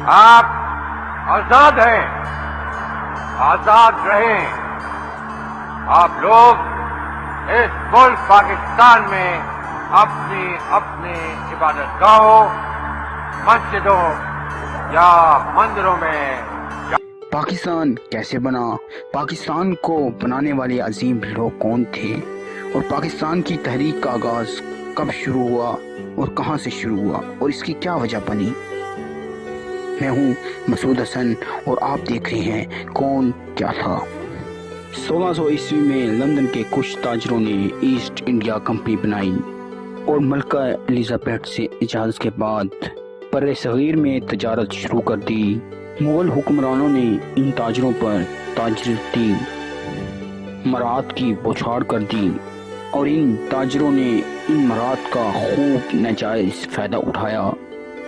آپ آزاد ہیں، آزاد رہیں۔ آپ لوگ اس ملک پاکستان میں اپنی اپنی عبادت گاہوں، مسجدوں یا مندروں میں پاکستان کیسے بنا؟ پاکستان کو بنانے والے عظیم لوگ کون تھے؟ اور پاکستان کی تحریک کا آغاز کب شروع ہوا اور کہاں سے شروع ہوا اور اس کی کیا وجہ بنی؟ میں ہوں مسعود حسن اور آپ دیکھ رہے ہیں کون کیا تھا۔ 1600 عیسوی میں لندن کے کچھ تاجروں نے ایسٹ انڈیا کمپنی بنائی اور ملکہ الزبیتھ سے اجازت کے بعد بر صغیر میں تجارت شروع کر دی۔ مغل حکمرانوں نے ان تاجروں پر تجارتی مراعات کی بوچھاڑ کر دی اور ان تاجروں نے ان مراعات کا خوب ناجائز فائدہ اٹھایا۔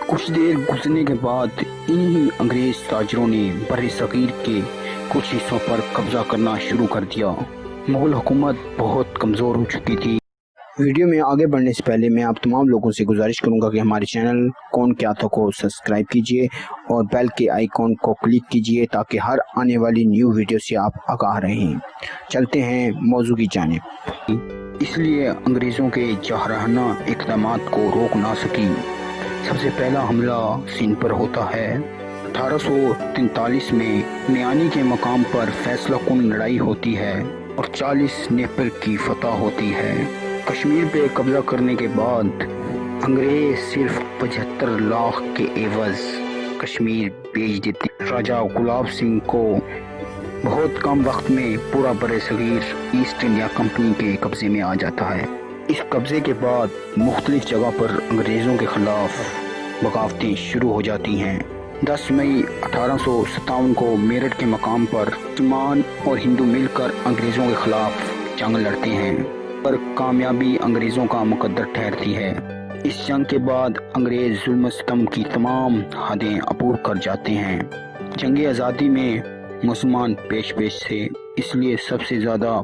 کچھ دیر گزرنے کے بعد انہی انگریز تاجروں نے بر صغیر کے کچھ حصوں پر قبضہ کرنا شروع کر دیا۔ مغل حکومت بہت کمزور ہو چکی تھی۔ ویڈیو میں آگے بڑھنے سے پہلے میں آپ تمام لوگوں سے گزارش کروں گا کہ ہمارے چینل کون کیا تھا کو سبسکرائب کیجئے اور بیل کے آئیکن کو کلک کیجئے تاکہ ہر آنے والی نیو ویڈیو سے آپ آگاہ رہیں۔ چلتے ہیں موضوع کی جانب۔ اس لیے انگریزوں کے جارحانہ اقدامات کو روک نہ سکی۔ سب سے پہلا حملہ سندھ پر ہوتا ہے۔ 1843 میں میانی کے مقام پر فیصلہ کن لڑائی ہوتی ہے اور 40 نیپل کی فتح ہوتی ہے۔ کشمیر پہ قبضہ کرنے کے بعد انگریز صرف 75 لاکھ کے عوض کشمیر بیچ دیتے۔ راجہ گلاب سنگھ کو بہت کم وقت میں پورا بر صغیر ایسٹ انڈیا کمپنی کے قبضے میں آ جاتا ہے۔ اس قبضے کے بعد مختلف جگہ پر انگریزوں کے خلاف بغاوتیں شروع ہو جاتی ہیں۔ 10 مئی 1857 کو میرٹھ کے مقام پر مسلمان اور ہندو مل کر انگریزوں کے خلاف جنگ لڑتے ہیں، پر کامیابی انگریزوں کا مقدر ٹھہرتی ہے۔ اس جنگ کے بعد انگریز ظلم و ستم کی تمام حدیں عبور کر جاتے ہیں۔ جنگ آزادی میں مسلمان پیش تھے، اس لیے سب سے زیادہ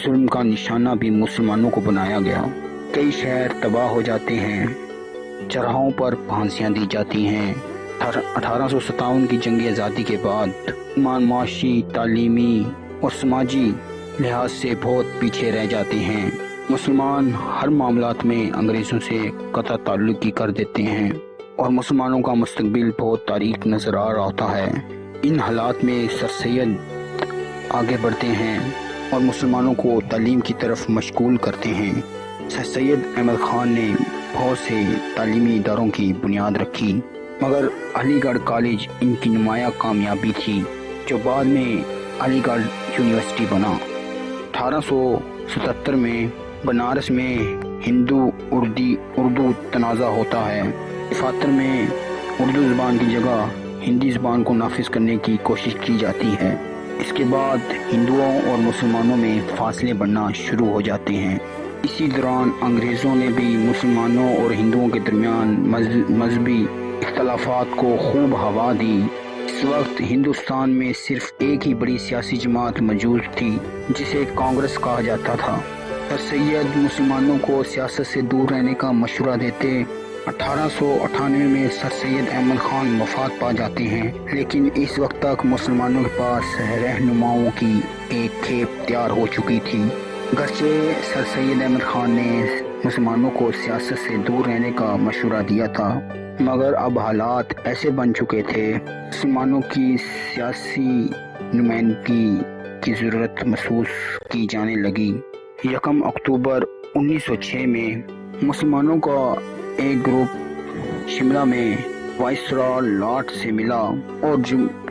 ظلم کا نشانہ بھی مسلمانوں کو بنایا گیا۔ کئی شہر تباہ ہو جاتے ہیں، چرہاؤں پر پھانسیاں دی جاتی ہیں۔ 1857 کی جنگ آزادی کے بعد معاشی، تعلیمی اور سماجی لحاظ سے بہت پیچھے رہ جاتے ہیں۔ مسلمان ہر معاملات میں انگریزوں سے قطع تعلق کی کر دیتے ہیں اور مسلمانوں کا مستقبل بہت تاریک نظر آ رہا ہوتا ہے۔ ان حالات میں سر سید آگے بڑھتے ہیں اور مسلمانوں کو تعلیم کی طرف مشغول کرتے ہیں۔ سر سید احمد خان نے بہت سے تعلیمی اداروں کی بنیاد رکھی، مگر علی گڑھ کالج ان کی نمایاں کامیابی تھی، جو بعد میں علی گڑھ یونیورسٹی بنا۔ 1877 میں بنارس میں ہندو اردو تنازع ہوتا ہے۔ دفاتر میں اردو زبان کی جگہ ہندی زبان کو نافذ کرنے کی کوشش کی جاتی ہے۔ اس کے بعد ہندوؤں اور مسلمانوں میں فاصلے بڑھنا شروع ہو جاتے ہیں۔ اسی دوران انگریزوں نے بھی مسلمانوں اور ہندوؤں کے درمیان مذہبی اختلافات کو خوب ہوا دی۔ اس وقت ہندوستان میں صرف ایک ہی بڑی سیاسی جماعت موجود تھی جسے کانگریس کہا جاتا تھا۔ سر سید مسلمانوں کو سیاست سے دور رہنے کا مشورہ دیتے۔ 1898 میں سر سید احمد خان وفات پا جاتے ہیں، لیکن اس وقت تک مسلمانوں کے پاس رہنماؤں کی ایک کھیپ تیار ہو چکی تھی۔ گرچہ سر سید احمد خان نے مسلمانوں کو سیاست سے دور رہنے کا مشورہ دیا تھا، مگر اب حالات ایسے بن چکے تھے، مسلمانوں کی سیاسی نمائندگی کی ضرورت محسوس کی جانے لگی۔ 1 اکتوبر 1906 میں مسلمانوں کا ایک گروپ شملہ میں وائسرا لارڈ سے ملا اور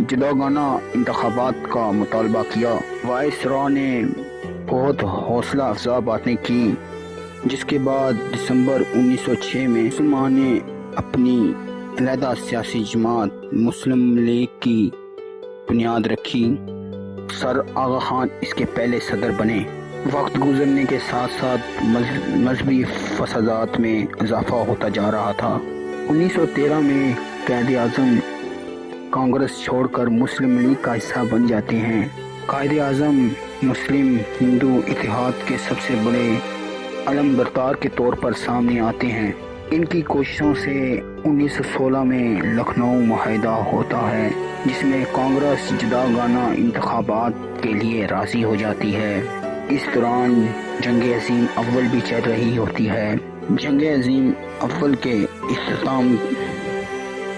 جداگانہ انتخابات کا مطالبہ کیا۔ وائسرا نے بہت حوصلہ افزا باتیں کی، جس کے بعد دسمبر 1906 میں مسلمان نے اپنی علیحدہ سیاسی جماعت مسلم لیگ کی بنیاد رکھی۔ سر آغا خان اس کے پہلے صدر بنے۔ وقت گزرنے کے ساتھ ساتھ مذہبی فسادات میں اضافہ ہوتا جا رہا تھا۔ 1913 میں قائد اعظم کانگریس چھوڑ کر مسلم لیگ کا حصہ بن جاتے ہیں۔ قائد اعظم مسلم ہندو اتحاد کے سب سے بڑے علم بردار کے طور پر سامنے آتے ہیں۔ ان کی کوششوں سے 1916 میں لکھنؤ معاہدہ ہوتا ہے، جس میں کانگریس جداگانہ انتخابات کے لیے راضی ہو جاتی ہے۔ اس دوران جنگ عظیم اول بھی چل رہی ہوتی ہے۔ جنگ عظیم اول کے اختتام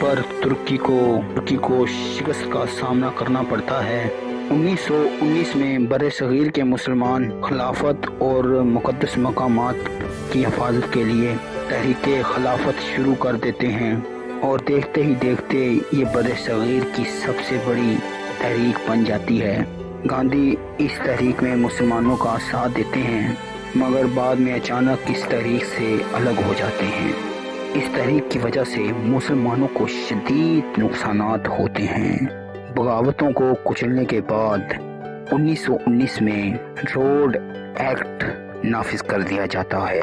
پر ترکی کو شکست کا سامنا کرنا پڑتا ہے۔ 1919 میں بر صغیر کے مسلمان خلافت اور مقدس مقامات کی حفاظت کے لیے تحریک خلافت شروع کر دیتے ہیں، اور دیکھتے ہی دیکھتے یہ بر صغیر کی سب سے بڑی تحریک بن جاتی ہے۔ گاندھی اس تحریک میں مسلمانوں کا ساتھ دیتے ہیں، مگر بعد میں اچانک اس تحریک سے الگ ہو جاتے ہیں۔ اس تحریک کی وجہ سے مسلمانوں کو شدید نقصانات ہوتے ہیں۔ بغاوتوں کو کچلنے کے بعد 1919 میں روڈ ایکٹ نافذ کر دیا جاتا ہے،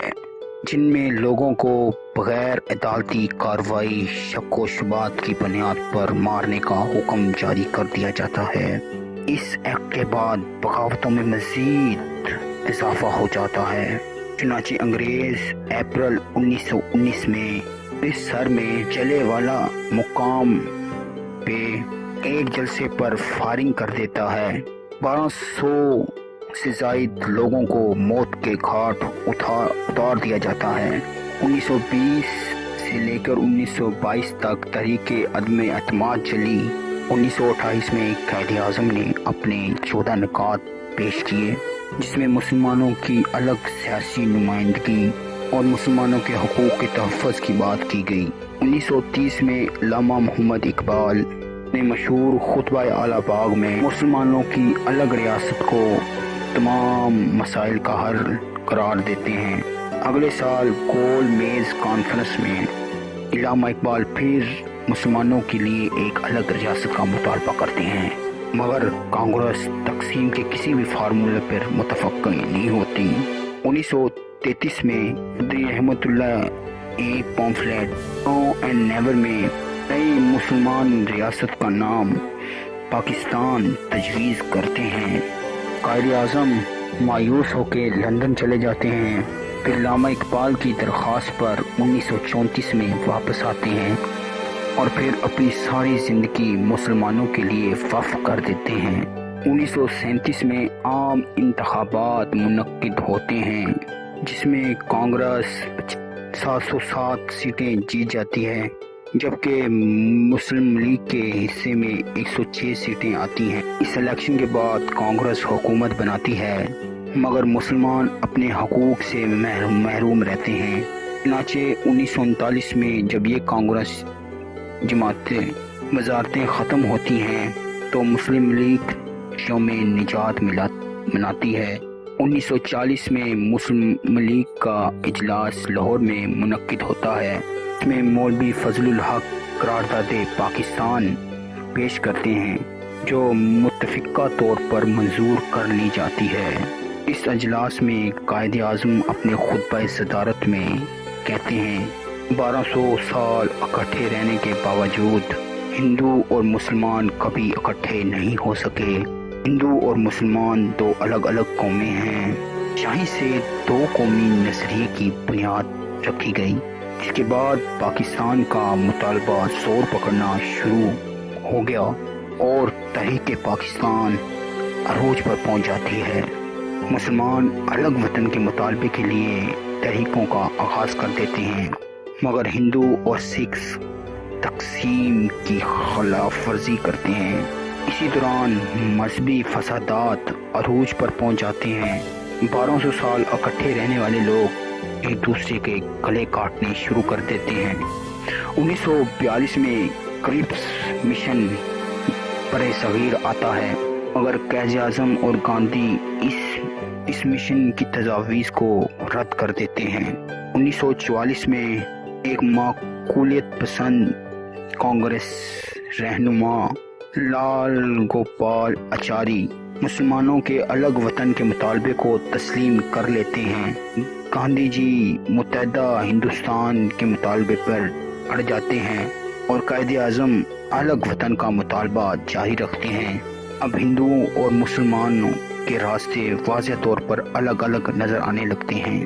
جن میں لوگوں کو بغیر عدالتی کارروائی شک و شبہات کی بنیاد پر مارنے کا حکم جاری کر دیا جاتا ہے۔ اس ایکٹ کے بعد بغاوتوں میں مزید اضافہ ہو جاتا ہے۔ چنانچہ انگریز اپریل 1919 میں اس شہر میں جلے والا مقام پہ ایک جلسے پر فائرنگ کر دیتا ہے۔ 1200 سے زائد لوگوں کو موت کے گھاٹ اتار دیا جاتا ہے۔ 1920 سے لے کر 1922 تک تحریک عدم اعتماد چلی۔ 1928 میں قائد اعظم نے اپنے 14 نکات پیش کیے، جس میں مسلمانوں کی الگ سیاسی نمائندگی اور مسلمانوں کے حقوق کے تحفظ کی بات کی گئی۔ 1930 میں علامہ محمد اقبال نے مشہور خطبہ اعلی باغ میں مسلمانوں کی الگ ریاست کو تمام مسائل کا حل قرار دیتے ہیں۔ اگلے سال گول میز کانفرنس میں علامہ اقبال پھر مسلمانوں کے لیے ایک الگ ریاست کا مطالبہ کرتے ہیں، مگر کانگریس تقسیم کے کسی بھی فارمولے پر متفق نہیں ہوتی۔ 1933 میں قدری رحمت اللہ ایک پامفلیٹ نو اینڈ نیور میں نئی مسلمان ریاست کا نام پاکستان تجویز کرتے ہیں۔ قائد اعظم مایوس ہو کے لندن چلے جاتے ہیں، پھر علامہ اقبال کی درخواست پر 1934 میں واپس آتے ہیں، اور پھر اپنی ساری زندگی مسلمانوں کے لیے وقف کر دیتے ہیں۔ 1937 میں عام انتخابات منعقد ہوتے ہیں، جس میں کانگریس 707 سیٹیں جیت جاتی ہے، جبکہ مسلم لیگ کے حصے میں 106 سیٹیں آتی ہیں۔ اس الیکشن کے بعد کانگریس حکومت بناتی ہے، مگر مسلمان اپنے حقوق سے محروم رہتے ہیں۔ چنانچہ 1939 میں جب یہ کانگریس جماعتیں وزارتیں ختم ہوتی ہیں تو مسلم لیگ یوم نجات مناتی ہے۔ 1940 میں مسلم لیگ کا اجلاس لاہور میں منعقد ہوتا ہے، اس میں مولوی فضل الحق قرارداد پاکستان پیش کرتے ہیں، جو متفقہ طور پر منظور کر لی جاتی ہے۔ اس اجلاس میں قائد اعظم اپنے خطبہ صدارت میں کہتے ہیں، 1200 سال اکٹھے رہنے کے باوجود ہندو اور مسلمان کبھی اکٹھے نہیں ہو سکے۔ ہندو اور مسلمان دو الگ الگ قومیں ہیں۔ یہیں سے دو قومی نظریے کی بنیاد رکھی گئی، جس کے بعد پاکستان کا مطالبہ زور پکڑنا شروع ہو گیا اور تحریک پاکستان عروج پر پہنچ جاتی ہے۔ مسلمان الگ وطن کے مطالبے کے لیے تحریکوں کا آغاز کر دیتے ہیں، مگر ہندو اور سکھ تقسیم کی خلاف ورزی کرتے ہیں۔ اسی دوران مذہبی فسادات عروج پر پہنچ جاتے ہیں۔ 1200 سال اکٹھے رہنے والے لوگ ایک دوسرے کے گلے کاٹنے شروع کر دیتے ہیں۔ 1942 میں کرپس مشن برِ صغیر آتا ہے، مگر قائد اعظم اور گاندھی اس مشن کی تجاویز کو رد کر دیتے ہیں۔ 1944 میں ایک معقولیت پسند کانگریس رہنما لال گوپال اچاری مسلمانوں کے الگ وطن کے مطالبے کو تسلیم کر لیتے ہیں۔ گاندھی جی متحدہ ہندوستان کے مطالبے پر اڑ جاتے ہیں اور قائد اعظم الگ وطن کا مطالبہ جاری رکھتے ہیں۔ اب ہندوؤں اور مسلمانوں کے راستے واضح طور پر الگ الگ نظر آنے لگتے ہیں۔